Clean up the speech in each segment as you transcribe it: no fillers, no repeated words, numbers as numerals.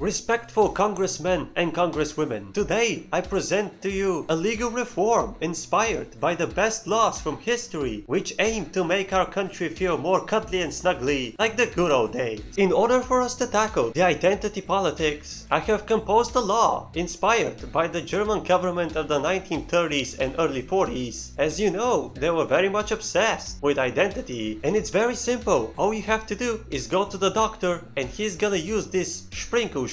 Respectful congressmen and congresswomen, today I present to you a legal reform inspired by the best laws from history which aim to make our country feel more cuddly and snuggly like the good old days. In order for us to tackle the identity politics, I have composed a law inspired by the German government of the 1930s and early 40s. As you know, they were very much obsessed with identity, and it's very simple. All you have to do is go to the doctor and he's gonna use this Sprinkle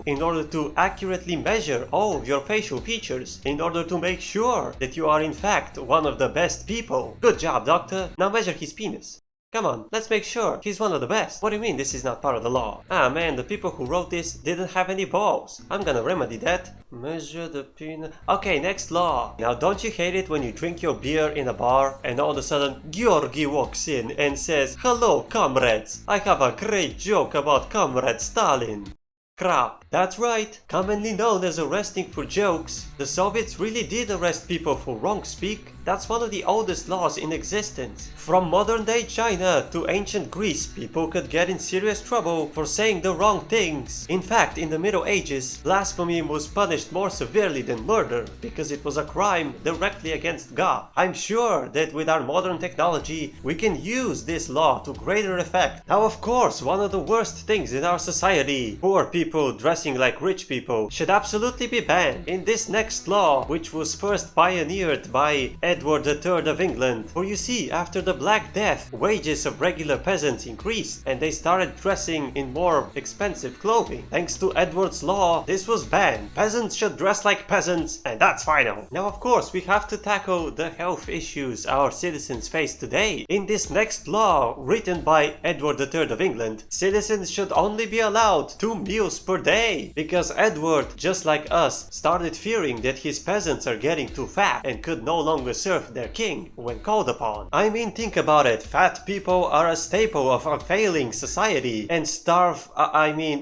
in order to accurately measure all of your facial features in order to make sure that you are in fact one of the best people. Good job, doctor. Now measure his penis. Come on, let's make sure he's one of the best. What do you mean this is not part of the law? Ah man, the people who wrote this didn't have any balls. I'm gonna remedy that. Measure the penis. Okay, next law. Now don't you hate it when you drink your beer in a bar and all of a sudden Georgi walks in and says, "Hello comrades, I have a great joke about Comrade Stalin." Crap. That's right, commonly known as arresting for jokes. The Soviets really did arrest people for wrong speak. That's one of the oldest laws in existence. From modern day China to ancient Greece, people could get in serious trouble for saying the wrong things. In fact, in the Middle Ages, blasphemy was punished more severely than murder because it was a crime directly against God. I'm sure that with our modern technology, we can use this law to greater effect. Now, of course, one of the worst things in our society, poor people dressing like rich people, should absolutely be banned. In this next law, which was first pioneered by Edward III of England. For you see, after the Black Death, wages of regular peasants increased and they started dressing in more expensive clothing. Thanks to Edward's law, this was banned. Peasants should dress like peasants, and that's final. Now, of course, we have to tackle the health issues our citizens face today. In this next law, written by Edward III of England, citizens should only be allowed 2 meals per day because Edward, just like us, started fearing that his peasants are getting too fat and could no longer serve their king when called upon. I mean, think about it. Fat people are a staple of a failing society, and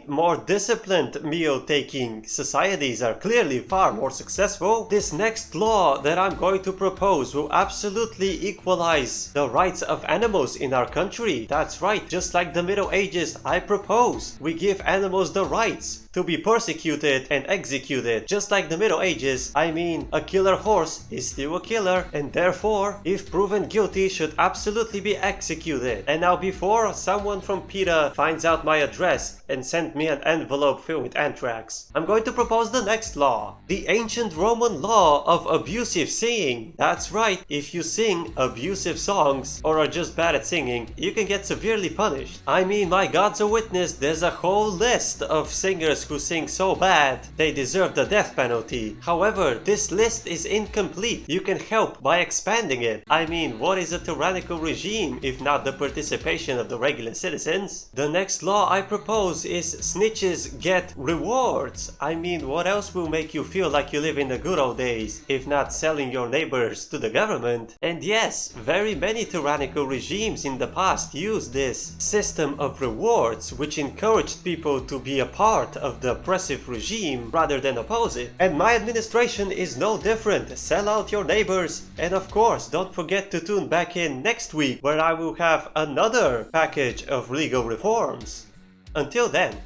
more disciplined meal-taking societies are clearly far more successful. This next law that I'm going to propose will absolutely equalize the rights of animals in our country. That's right, just like the Middle Ages, I propose we give animals the rights to be persecuted and executed. Just like the Middle Ages, a killer horse is still a killer, and therefore, if proven guilty, should absolutely be executed. And now, before someone from PETA finds out my address and sends me an envelope filled with anthrax, I'm going to propose the next law. The ancient Roman law of abusive singing. That's right, if you sing abusive songs or are just bad at singing, you can get severely punished. My God's a witness, there's a whole list of singers who sing so bad they deserve the death penalty. However, this list is incomplete. You can help by expanding it. What is a tyrannical regime if not the participation of the regular citizens? The next law I propose is snitches get rewards. What else will make you feel like you live in the good old days if not selling your neighbors to the government? And yes, very many tyrannical regimes in the past used this system of rewards which encouraged people to be a part of the oppressive regime rather than oppose it. And my administration is no different. Sell out your neighbors, and of course don't forget to tune back in next week where I will have another package of legal reforms. Until then,